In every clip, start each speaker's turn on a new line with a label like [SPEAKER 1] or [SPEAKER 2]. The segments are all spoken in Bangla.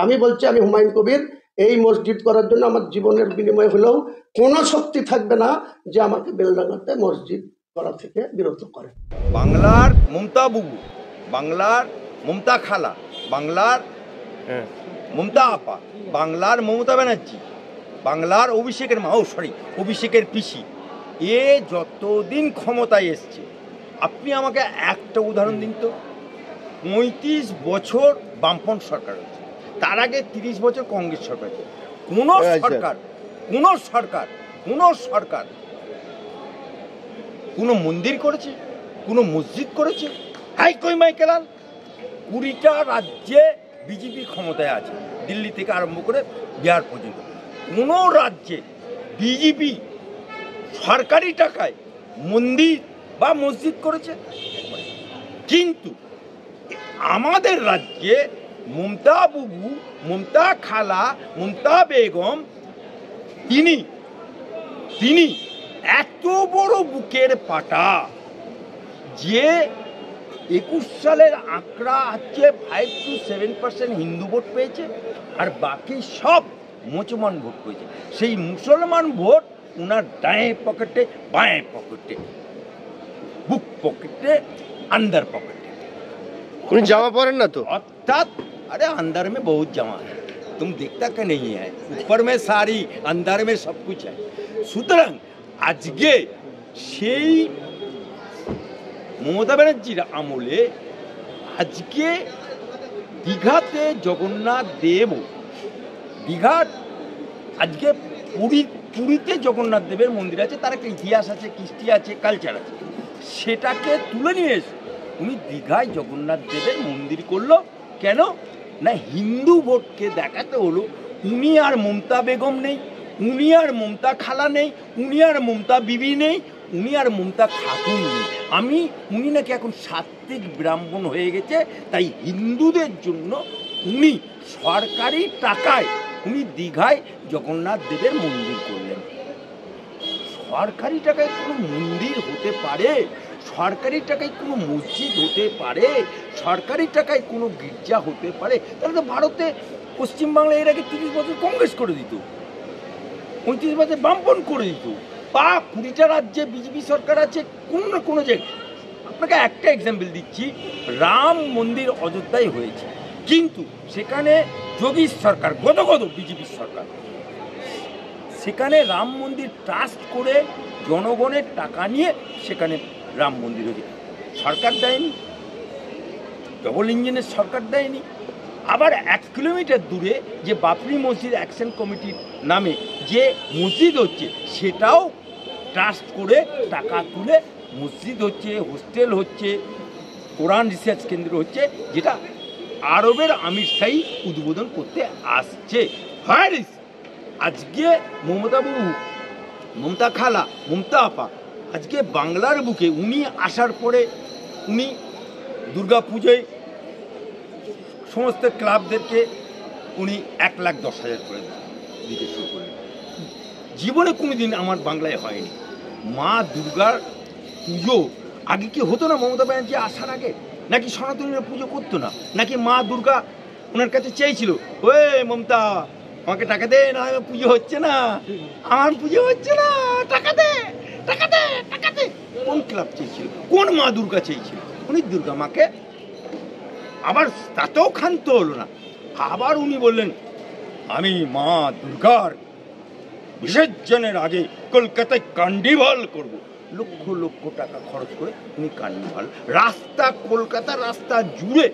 [SPEAKER 1] আমি বলছি, আমি হুমায়ুন কবির, এই মসজিদ করার জন্য আমার জীবনের বিনিময় হলেও কোনো শক্তি থাকবে না যে আমাকে বেলডাঙ্গাতে মসজিদ করা থেকে বিরত করে।
[SPEAKER 2] বাংলার মমতা বুবু, বাংলার মমতা খালা, বাংলার মমতা আপা, বাংলার মমতা ব্যানার্জি, বাংলার অভিষেকের মা, অভিষেকের পিসি, এ যতদিন ক্ষমতায় এসছে, আপনি আমাকে একটা উদাহরণ দিন তো। ৩৫ বছর বামপন্থ সরকার হচ্ছে, তার আগে ৩০ বছর কংগ্রেস সরকার হচ্ছে। কোন সরকার কোনো মন্দির করেছে, কোনো মসজিদ করেছে? হাই কই মাইকেলাল, 20টা রাজ্যে বিজেপি ক্ষমতায় আছে, দিল্লি থেকে আরম্ভ করে বিহার পর্যন্ত। কোনো রাজ্যে বিজেপি সরকারি টাকায় মন্দির বা মসজিদ করেছে? কিন্তু আমাদের রাজ্যে মমতা বুবু, মমতা খালা, মমতা বেগম, তিনি এত বড় বুকের পাটা যে 21 সালের আঁকড়া হচ্ছে 5 to 7% হিন্দু ভোট পেয়েছে, আর বাকি সব মুসলমান ভোট পেয়েছে। সেই মুসলমান ভোট ওনার ডায়ে পকেটে, বাঁয়ে পকেটে, বুক পকেটে, अंदर पकेटे।
[SPEAKER 3] उन्हें जामा पहन ना तो
[SPEAKER 2] अर्थात अरे अंदर में बहुत जमा है, तुम देखता क्या नहीं है, ऊपर में सारी, अंदर में सब कुछ है। সুতরাং আজকে সেই মমতা ব্যানার্জির আমলে আজকে দীঘাতে জগন্নাথ দেব, দীঘার আজকে পুরীতে জগন্নাথ দেবের মন্দির আছে, তার একটা ইতিহাস আছে, কৃষ্টি আছে, কালচার আছে, সেটাকে তুলে নিয়ে এসে উনি দীঘায় জগন্নাথ দেবের মন্দির করলো। কেন না, হিন্দু ভোটকে দেখাতে হলো উনি আর মমতা বেগম নেই, উনি আর মমতা খালা নেই, উনি আর মমতা বিবি নেই, উনি আর মমতা খাতুন নেই, উনি নাকি এখন সাত্ত্বিক ব্রাহ্মণ হয়ে গেছে, তাই হিন্দুদের জন্য উনি সরকারি টাকায় উনি দীঘায় জগন্নাথ দেবের মন্দির করলেন। সরকারি টাকায় কোনো মন্দির হতে পারে? সরকারি টাকায় কোনো মসজিদ হতে পারে? সরকারি টাকায় কোনো গির্জা হতে পারে? তাহলে তো ভারতে, পশ্চিমবাংলায় এর আগে 30 বছর কংগ্রেস করে দিত, 35 বছর বামপন্থ করে দিত, বা 20টা রাজ্যে বিজেপি সরকার আছে কোনো না কোনো জায়গায়। আপনাকে একটা এক্সাম্পল দিচ্ছি, রাম মন্দির অযোধ্যায় হয়েছে, কিন্তু সেখানে যোগী সরকার, গদগদ বিজেপি সরকার, সেখানে রাম মন্দির ট্রাস্ট করে জনগণের টাকা নিয়ে সেখানে রাম মন্দির হয়েছে, সরকার দেয়নি, ডবল ইঞ্জিনের সরকার দেয়নি। আবার 1 কিলোমিটার দূরে যে বাবরি মসজিদ অ্যাকশন কমিটির নামে যে মসজিদ হচ্ছে, সেটাও ট্রাস্ট করে টাকা তুলে মসজিদ হচ্ছে, হোস্টেল হচ্ছে, কোরআন রিসার্চ কেন্দ্র হচ্ছে, যেটা আরবের আমির শাহী উদ্বোধন করতে আসছে। হ্যারিস আজকে মমতা বাবু, মমতা খালা, মমতা আপা আজকে বাংলার বুকে উনি আসার পরে উনি দুর্গা পুজোয় সমস্ত ক্লাবদেরকে উনি 1,10,000 করে দিতে শুরু করেন। জীবনে কোনোদিন আমার বাংলায় হয়নি। মা দুর্গার পুজো আগে কি হতো না মমতা ব্যানার্জি আসার আগে? নাকি সনাতনীরা পুজো করতো না? নাকি মা দুর্গা ওনার কাছে চেয়েছিল, ওই মমতা আমাকে টাকা দে, না পুজো হচ্ছে না, আমার পুজো হচ্ছে না, টাকা দে, টাকা দে, টাকা দে? কোন ক্লাব চেয়েছিল? কোন মা দুর্গা চেয়েছিল? উনি দুর্গা মাকে, আবার তাতেও ক্ষান্ত হলো না, আবার উনি বললেন আমি মা দুর্গার বিসর্জনের আগে কলকাতায় কার্নিভাল করব। লক্ষ লক্ষ টাকা খরচ করে উনি কার্নিভাল, রাস্তা, কলকাতা রাস্তা জুড়ে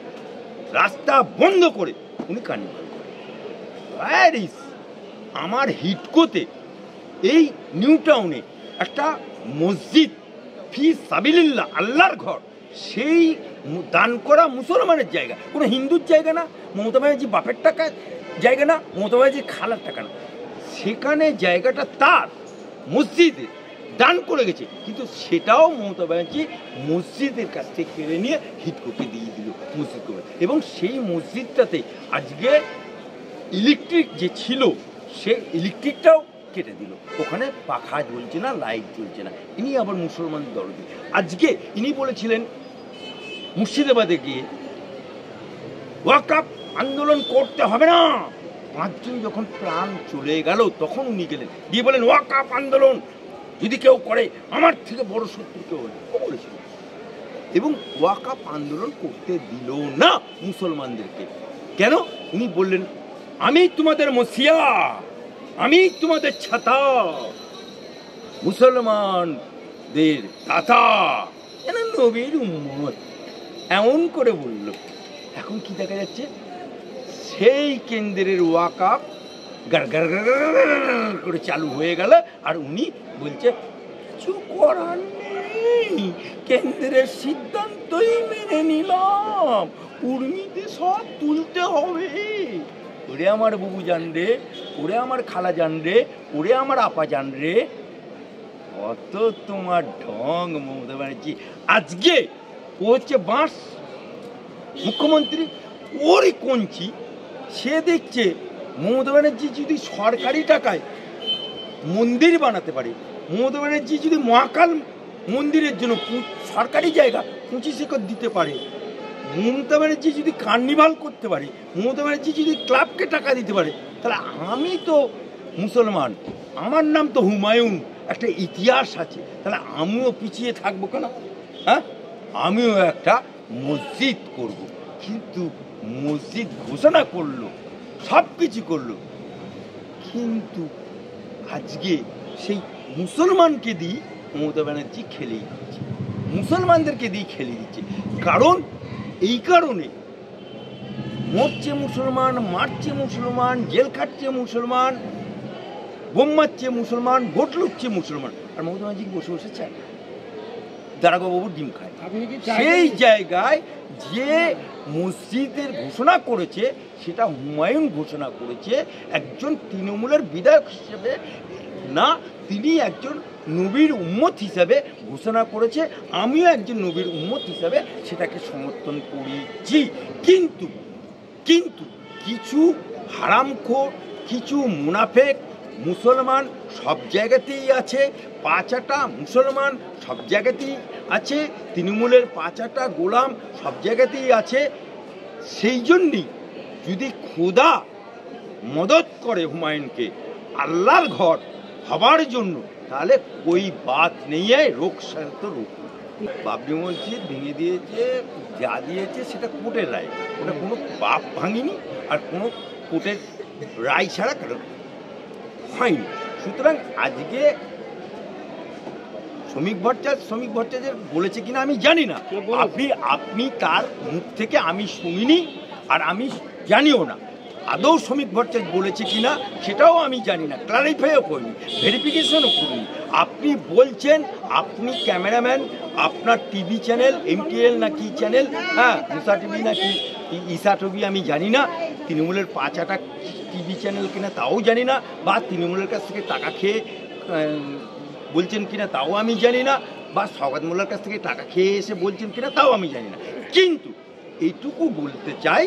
[SPEAKER 2] রাস্তা বন্ধ করে উনি কার্নিভাল করেন। প্যারিস, আমার হিটকোতে, এই নিউ টাউনে একটা মসজিদ, ফি সাবিলিল্লাহ, আল্লাহর ঘর, সেই দান করা মুসলমানের জায়গা, কোনো হিন্দুর জায়গা না, মমতা ব্যানার্জি বাপের টাকা জায়গা না, মমতা ব্যানার্জি খালার টাকা না, সেখানে জায়গাটা তার মসজিদে দান করে গেছে, কিন্তু সেটাও মমতা ব্যানার্জি মসজিদের কাছ থেকে কেড়ে নিয়ে হিটকোকে দিয়ে দিল মসজিদ করে। এবং সেই মসজিদটাতে আজকে ইলেকট্রিক যে ছিল, সে ইলেকট্রিকটাও কেটে দিল, ওখানে পাখা জ্বলছে না, লাইট জ্বলছে না। ইনি আবার মুসলমান দরদি। আজকে ইনি বলেছিলেন মুর্শিদাবাদে গিয়ে ওয়াকফ আন্দোলন করতে হবে না। 5 জন যখন প্রাণ চলে গেল তখন উনি গেলেন, দিয়ে বলেন ওয়াকাফ আন্দোলন যদি কেউ করে আমার থেকে বড় শত্রু কেউ বলেছিল, এবং ওয়াকাফ আন্দোলন করতে দিল না মুসলমানদেরকে। কেন? উনি বললেন আমি তোমাদের মসিয়া, আমি তোমাদের ছাতা, মুসলমানদের দাতা, নবীর উম্মত, এমন করে বলল। এখন কি দেখা যাচ্ছে, সেই কেন্দ্রের ওয়াকাফ গার গার গার করে চালু হয়ে গেল, আর উনি বলছে কিছু করার নেই, কেন্দ্রের সিদ্ধান্তই মেনে নিলাম, উর্মিতে সব তুলতে হবে। ওরে আমার বুবু জান রে, ওরে আমার খালা জান রে, ওরে আমার আপা জান রে, কত তোমার ঢং মমতা ব্যানার্জি। আজকে ও হচ্ছে বাঁশ মুখ্যমন্ত্রী, ওরই কঞ্চি, সে দেখছে মমতা ব্যানার্জি যদি সরকারি টাকায় মন্দির বানাতে পারে, মমতা ব্যানার্জি যদি মহাকাল মন্দিরের জন্য সরকারি জায়গা 25 একর দিতে পারে, মমতা ব্যানার্জি যদি কার্নিভাল করতে পারে, মমতা ব্যানার্জি যদি ক্লাবকে টাকা দিতে পারে, তাহলে আমি তো মুসলমান, আমার নাম তো হুমায়ুন, একটা ইতিহাস আছে, তাহলে আমিও পিছিয়ে থাকবো কেন? হ্যাঁ, আমিও একটা মসজিদ করব। কিন্তু মসজিদ ঘোষণা করলো, সব কিছু করলো, কিন্তু আজকে সেই মুসলমানকে দিয়ে মমতা ব্যানার্জি খেলেই দিচ্ছে, মুসলমানদেরকে দিয়ে খেলে দিচ্ছে। কারণ এই কারণে মরছে মুসলমান, মারছে মুসলমান, জেল খাটছে মুসলমান, বোম মারছে মুসলমান, ভোট লুটছে মুসলমান, আর মমতা ব্যানার্জি বসে বসে চায় দারোগাবাবু ডিম খায়। সেই জায়গায় যে মসজিদের ঘোষণা করেছে সেটা হুমায়ুন ঘোষণা করেছে একজন তৃণমূলের বিধায়ক হিসেবে না, তিনি একজন নবীর উম্মত হিসাবে ঘোষণা করেছে, আমিও একজন নবীর উম্মত হিসাবে সেটাকে সমর্থন করেছি। কিন্তু কিন্তু কিছু হারামখোর, কিছু মুনাফেক মুসলমান সব জায়গাতেই আছে, 5 মুসলমান সব জায়গাতেই আছে, তৃণমূলের 5 গোলাম সব জায়গাতেই আছে। সেই জন্যই যদি খোদা মদত করে হুমায়ুনকে আল্লাহর ঘর হবার জন্য, তাহলে কই বাত নেই, রোগ সারত রোগ। বাবরি মসজিদ ভেঙে দিয়েছে, যা দিয়েছে সেটা কোর্টের রায়, ওটা কোনো বাপ ভাঙিনি, আর কোনো কোর্টের রায় ছাড়া কারণ হয়নি। সুতরাং আজকে শ্রমিক ভট্টাচার্য বলেছে কিনা আমি জানি না, আপনি তার মুখ থেকে আমি শুনিনি, আর আমি জানিও না আদৌ শ্রমিক ভট্টাচার্য বলেছে কিনা সেটাও আমি জানি না, ক্লারিফাইও করিনি, ভেরিফিকেশনও করিনি। আপনি বলছেন, আপনি ক্যামেরাম্যান, আপনার টিভি চ্যানেল MTL না কি চ্যানেল, হ্যাঁ মুসা টিভি না কি ইসা টিভি আমি জানি না, তৃণমূলের 5 টিভি চ্যানেল কিনা তাও জানি না, বা তৃণমূলের কাছ থেকে টাকা খেয়ে বলছেন কিনা তাও আমি জানি না, বা সওগাত মোল্লার কাছ থেকে টাকা খেয়ে এসে বলছেন কিনা তাও আমি জানি না। কিন্তু এইটুকু বলতে চাই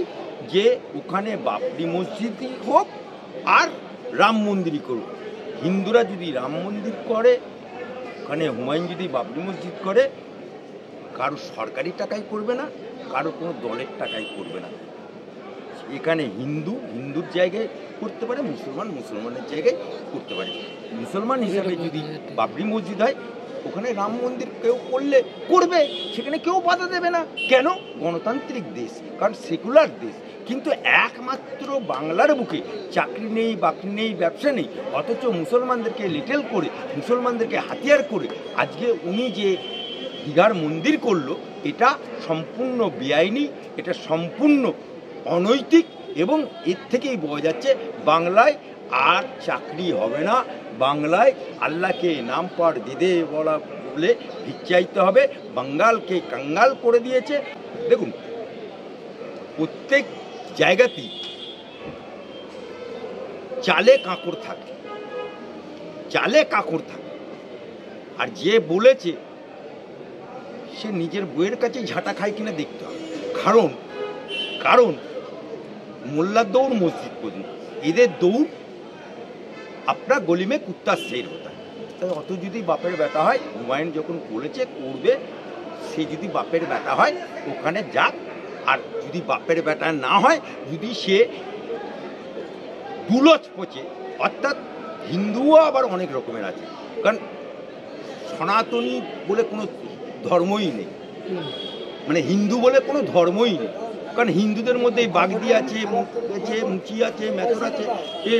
[SPEAKER 2] যে ওখানে বাবরি মসজিদই হোক আর রাম মন্দিরই করুক, হিন্দুরা যদি রাম মন্দির করে, ওখানে হুমায়ুন যদি বাবরি মসজিদ করে, কারো সরকারি টাকায় করবে না, কারো কোনো দলের টাকায় করবে না। এখানে হিন্দুর জায়গায় করতে পারে, মুসলমানের জায়গায় করতে পারে। মুসলমান হিসাবে যদি বাবরি মসজিদ হয়, ওখানে রাম মন্দির কেউ করলে করবে, সেখানে কেউ বাধা দেবে না। কেন? গণতান্ত্রিক দেশ, কারণ সেকুলার দেশ। কিন্তু একমাত্র বাংলার বুকে চাকরি নেই, বাকরি নেই, ব্যবসা নেই, অথচ মুসলমানদেরকে লিটেল করে, মুসলমানদেরকে হাতিয়ার করে আজকে উনি যে দীঘার মন্দির করলো, এটা সম্পূর্ণ বেআইনি, এটা সম্পূর্ণ অনৈতিক, এবং এর থেকেই বোঝা যাচ্ছে বাংলায় আর চাকরি হবে না, বাংলায় আল্লাহকে নাম পার দিদে বলা বলে ভিক্ষাইতে হবে, বাঙ্গালকে কাঙ্গাল করে দিয়েছে। দেখুন, প্রত্যেক জায়গাতেই চালে কাঁকড় থাকে, আর যে বলেছে সে নিজের বইয়ের কাছে ঝাঁটা খায় কিনা দেখতে হবে। কারণ মোল্লার দৌড় মসজিদ পর্যন্ত, এদের দৌড় আপনার গলিমে কুত্তা শের হতা। তাই অত যদি বাপের বেটা হয়, হুমায়ুন যখন বলেছে করবে, সে যদি বাপের বেটা হয় ওখানে যাক, আর যদি বাপের বেটা না হয়, যদি সে দুলচ পচে, অর্থাৎ হিন্দুও আবার অনেক রকমের আছে, কারণ সনাতনী বলে কোনো ধর্মই নেই, মানে হিন্দু বলে কোনো ধর্মই নেই, কারণ হিন্দুদের মধ্যে বাগদি আছে, মুচি আছে, মেথর আছে, এ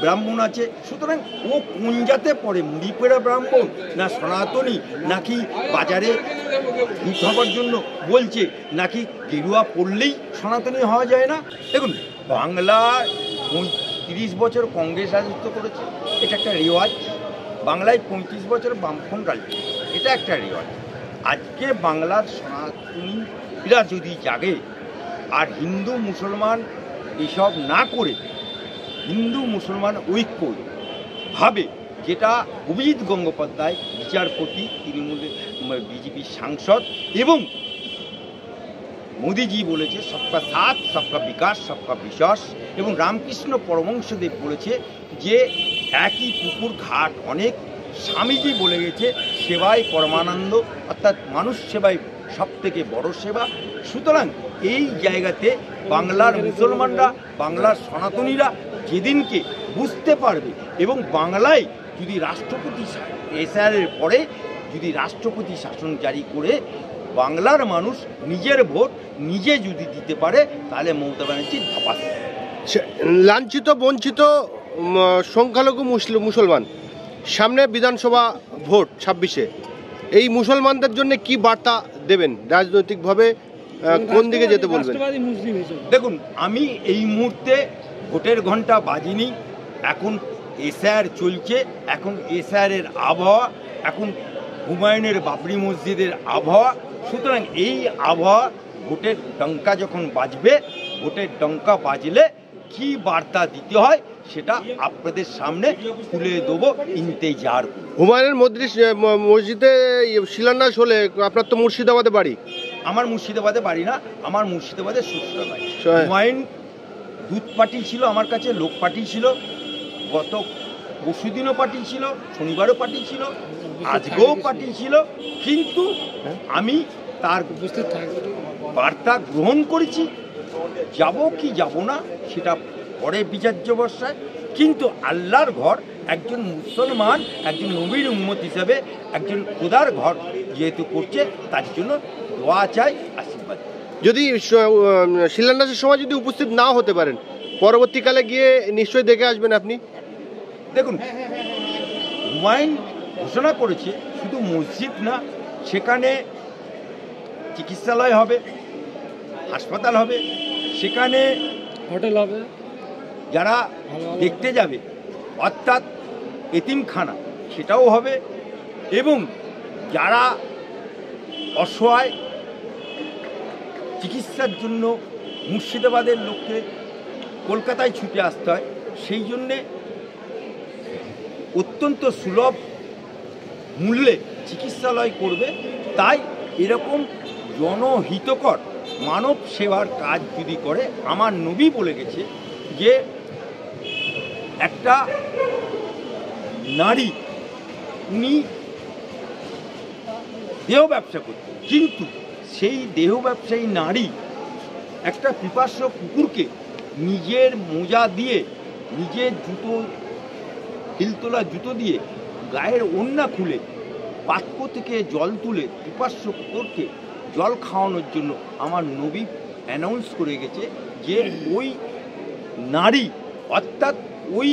[SPEAKER 2] ব্রাহ্মণ আছে। সুতরাং ও কোন জাতে পড়ে, মুড়িপেড়া ব্রাহ্মণ না সনাতনী, নাকি বাজারে ভিট হবার জন্য বলছে, নাকি গেরুয়া পড়লেই সনাতনী হওয়া যায় না? দেখুন, বাংলা ৩০ বছর কংগ্রেস রাজত্ব করেছে, এটা একটা রেওয়াজ। বাংলায় ৩৫ বছর বামফ্রন্ট রাজত্ব, এটা একটা রেওয়াজ। আজকে বাংলার সনাতনীরা যদি জাগে আর হিন্দু মুসলমান এসব না করে হিন্দু মুসলমান ঐক্য ভাবে, যেটা অভিজিৎ গঙ্গোপাধ্যায় বিচারপতি, তৃণমূলের বিজেপির সাংসদ, এবং মোদিজি বলেছে সবকা সাথ, সবকা বিকাশ, সবকা বিশ্বাস, এবং রামকৃষ্ণ পরমহংসদেব বলেছে যে একই পুকুর ঘাট অনেক, স্বামীজি বলে গেছে সেবায় পরমানন্দ, অর্থাৎ মানুষ সেবায় সব থেকে বড় সেবা। সুতরাং এই জায়গাতে বাংলার মুসলমানরা, বাংলার সনাতনীরা যেদিনকে বুঝতে পারবে, এবং বাংলায় যদি রাষ্ট্রপতি এসআরের পরে যদি রাষ্ট্রপতি শাসন জারি করে বাংলার মানুষ নিজের ভোট নিজে যদি দিতে পারে, তাহলে মমতা ব্যানার্জি ধাপাস।
[SPEAKER 3] লাঞ্ছিত বঞ্চিত সংখ্যালঘু মুসলমান, সামনে বিধানসভা ভোট ২৬-এ, এই মুসলমানদের জন্য কি বার্তা দেবেন রাজনৈতিকভাবে, কোন দিকে যেতে বলবেন?
[SPEAKER 2] দেখুন, আমি এই মুহূর্তে ভোটের ঘন্টা বাজিনি, এখন এসআর চলছে, এখন এসআরের আবহাওয়া, এখন হুমায়ুনের বাবরি মসজিদের আবহাওয়া। সুতরাং এই আবহাওয়া, ভোটের ডঙ্কা যখন বাজবে, ভোটের ডঙ্কা বাজলে কি বার্তা দিতে হয় সেটা আপনাদের সামনে তুলে দেবো, ইন্তেজার।
[SPEAKER 3] হুমায়ুনের মসজিদে শিলান্যাস হলে, আপনার তো মুর্শিদাবাদে বাড়ি।
[SPEAKER 2] আমার মুর্শিদাবাদে বাড়ি না, আমার মুর্শিদাবাদের শ্বশুরালয়। হুমায়ুন দুধ পাঠিয়েছিল আমার কাছে, লোক পাঠিয়েছিল, গত পরশুদিনও পাঠিয়েছিল, শনিবারও পাঠিয়েছিল, আজকেও পাঠিয়েছিল, কিন্তু আমি তার বার্তা গ্রহণ করেছি। যাব কি যাব না সেটা পরে বিচার্য বর্ষায়, কিন্তু আল্লাহর ঘর, একজন মুসলমান, একজন নবীর উম্মত হিসাবে একজন খোদার ঘর যেহেতু করছে, তার জন্য দোয়া চাই, আশীর্বাদ।
[SPEAKER 3] যদি শিলান্যাসের সময় যদি উপস্থিত নাও হতে পারেন, পরবর্তীকালে গিয়ে নিশ্চয়ই দেখে আসবেন আপনি।
[SPEAKER 2] দেখুন, হুমায়ুন ঘোষণা করেছে শুধু মসজিদ না, সেখানে চিকিৎসালয় হবে, হাসপাতাল হবে, সেখানে
[SPEAKER 4] হোটেল হবে,
[SPEAKER 2] যারা দেখতে যাবে অর্থাৎ এতিমখানা সেটাও হবে, এবং যারা অসহায় চিকিৎসার জন্য মুর্শিদাবাদের লোককে কলকাতায় ছুটে আসতে হয়, সেই জন্যে অত্যন্ত সুলভ মূল্যে চিকিৎসালয় করবে। তাই এরকম জনহিতকর মানব সেবার কাজ যদি করে, আমার নবী বলে গেছে যে একটা নারী, উনি দেহ ব্যবসা করতেন, কিন্তু সেই দেহ ব্যবসায়ী নারী একটা পিপাস্য কুকুরকে নিজের মোজা দিয়ে, নিজের জুতো, হিলতোলা জুতো দিয়ে, গায়ের ওড়না খুলে পাত্র থেকে জল তুলে পিপাস্য কুকুরকে জল খাওয়ানোর জন্য আমার নবী অ্যানাউন্স করে গেছে যে ওই নারী, অর্থাৎ ওই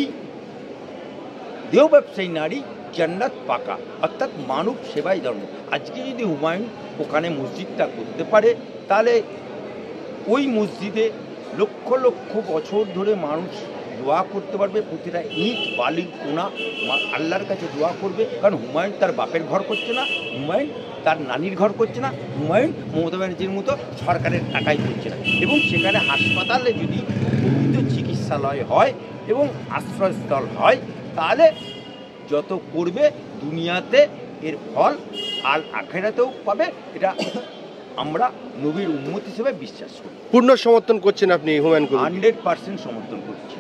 [SPEAKER 2] দেহ ব্যবসায়ী নারী জান্নাত পাকা, অর্থাৎ মানব সেবাই ধর্ম। আজকে যদি হুমায়ুন ওখানে মসজিদটা করতে পারে, তাহলে ওই মসজিদে লক্ষ লক্ষ বছর ধরে মানুষ দোয়া করতে পারবে, প্রতিটা ইট বালির কোনা আল্লাহর কাছে দোয়া করবে। কারণ হুমায়ুন তার বাপের ঘর করছে না, হুমায়ুন তার নানির ঘর করছে না, হুমায়ুন মমতা ব্যানার্জির মতো সরকারের টাকাই করছে না। এবং সেখানে হাসপাতালে যদি প্রকৃত চিকিৎসালয় হয় এবং আশ্রয়স্থল হয়, তাহলে যত করবে দুনিয়াতে এর ফল আর আখেরাতেও পাবে। এটা আমরা নবীর উম্মত হিসেবে বিশ্বাস করি।
[SPEAKER 3] পূর্ণ সমর্থন করছেন আপনি হুমায়ুন কবির?
[SPEAKER 2] 100% সমর্থন করছি।